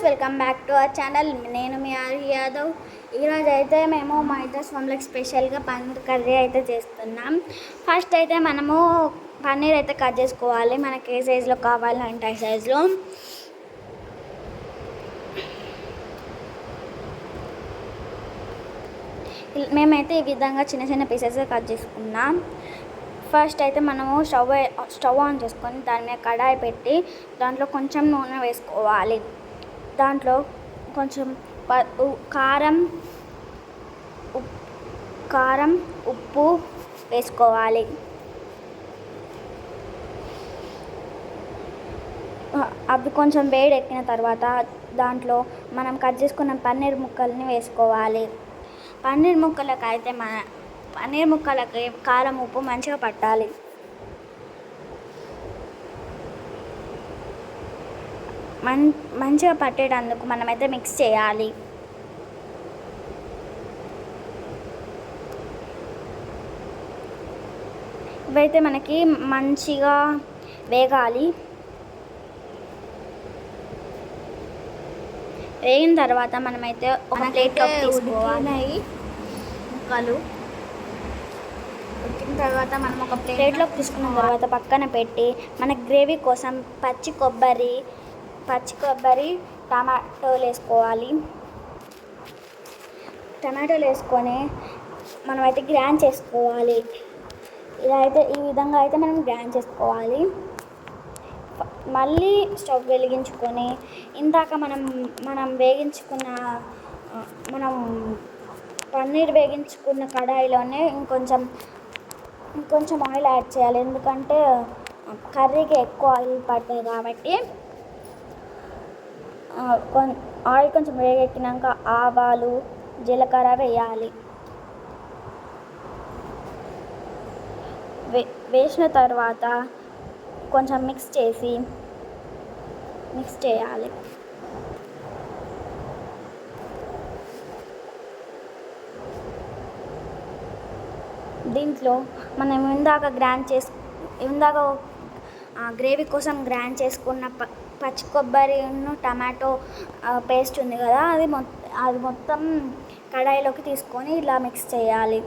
Welcome back to our channel. నేను మీ ఆర్య యాదవ్. ఈరోజు అయితే మేము మా ఇద్దరు స్వామికి స్పెషల్గా పన్నీర్ కర్రీ అయితే చేస్తున్నాం. ఫస్ట్ అయితే మనము పన్నీర్ అయితే కట్ చేసుకోవాలి. మనకి ఏ సైజులో కావాలంటే ఆ సైజులో. మేమైతే ఈ విధంగా చిన్న చిన్న పీసెస్ కట్ చేసుకున్నాం. ఫస్ట్ అయితే మనము స్టవ్ ఆన్ చేసుకొని దాని మీద కడాయి పెట్టి దాంట్లో కొంచెం నూనె వేసుకోవాలి. దాంట్లో కొంచెం కారం ఉప్పు వేసుకోవాలి. అవి కొంచెం వేడెక్కిన తర్వాత దాంట్లో మనం కట్ చేసుకున్న పన్నీర్ ముక్కల్ని వేసుకోవాలి. పన్నీర్ ముక్కలకి కారం ఉప్పు మంచిగా పట్టాలి. మంచిగా పట్టేటందుకు మనమైతే మిక్స్ చేయాలి. ఇవైతే మనకి మంచిగా వేగాలి. వేగిన తర్వాత మనమైతే ఒక ప్లేట్లోకి తీసుకోవాలి. ముక్కలు ఉడికిన తర్వాత మనం ఒక ప్లేట్లోకి తీసుకున్న తర్వాత పక్కన పెట్టి మన గ్రేవీ కోసం పచ్చి కొబ్బరి టమాటోలు వేసుకోవాలి. టమాటోలు వేసుకొని మనమైతే గ్రైండ్ చేసుకోవాలి. ఈ విధంగా అయితే మనం గ్రైండ్ చేసుకోవాలి. మళ్ళీ స్టవ్ వెలిగించుకొని ఇందాక మనం పన్నీర్ వేగించుకున్న కడాయిలోనే ఇంకొంచెం ఆయిల్ యాడ్ చేయాలి. ఎందుకంటే కర్రీకి ఎక్కువ ఆయిల్ పడుతుంది కాబట్టి. ఆయిల్ కొంచెం వేగెక్కినాక ఆవాలు జీలకర్ర వేయాలి. వేసిన తర్వాత కొంచెం మిక్స్ చేయాలి. దీంట్లో మనం ఇందాక గ్రేవీ కోసం గ్రైండ్ చేసుకున్న పచ్చి కొబ్బరి టమాటో పేస్ట్ ఉంది కదా, అది మొత్తం కడాయిలోకి తీసుకొని ఇలా మిక్స్ చేయాలి.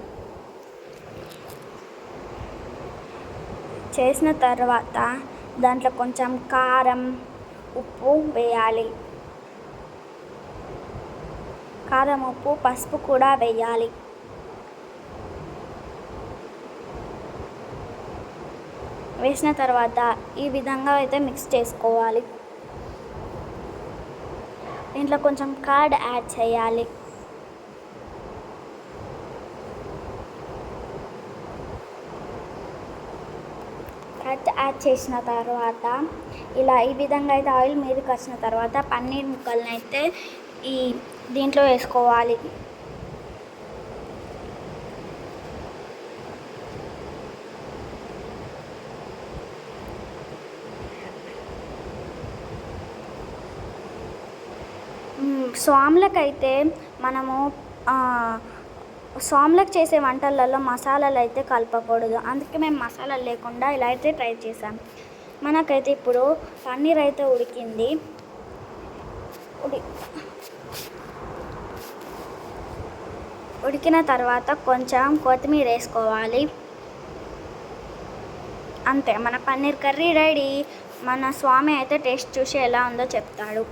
చేసిన తర్వాత దాంట్లో కొంచెం కారం ఉప్పు వేయాలి. కారం ఉప్పు పసుపు కూడా వేయాలి. వేసిన తర్వాత ఈ విధంగా అయితే మిక్స్ చేసుకోవాలి. దీంట్లో కొంచెం కర్డ్ యాడ్ చేయాలి. యాడ్ చేసిన తర్వాత ఈ విధంగా అయితే ఆయిల్ మీదకి వచ్చిన తర్వాత పన్నీర్ ముక్కల్ని అయితే దీంట్లో వేసుకోవాలి. స్వాములకైతే మనము స్వాములకు చేసే వంటలలో మసాలాలు అయితే కలపకూడదు. అందుకే మేము మసాలాలు లేకుండా ఇలా అయితే ట్రై చేసాం. మనకైతే ఇప్పుడు పన్నీర్ అయితే ఉడికింది. ఉడికిన తర్వాత కొంచెం కొత్తిమీర వేసుకోవాలి. అంతే, మన పన్నీర్ కర్రీ రెడీ. మన స్వామి అయితే టేస్ట్ చూసి ఎలా ఉందో చెప్తాడు.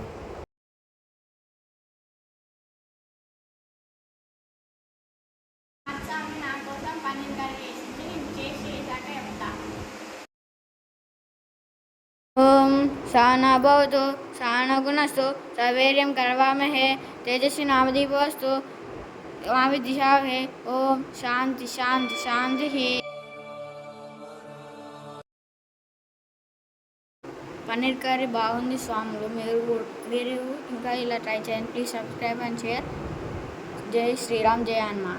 ओम सहना भवतु सहना गुणस्तु सवीर्यं करवामहे तेजस्वी नामदीपस्तु मा विद्विषावहै. ओम शांति शांति शांति. పన్నీర్ కర్రీ బాగుంది స్వాములు. మీరు ఇంకా ఇలా ట్రై చేయండి. Please subscribe and share. జై శ్రీరామ్, జై హనుమాన్.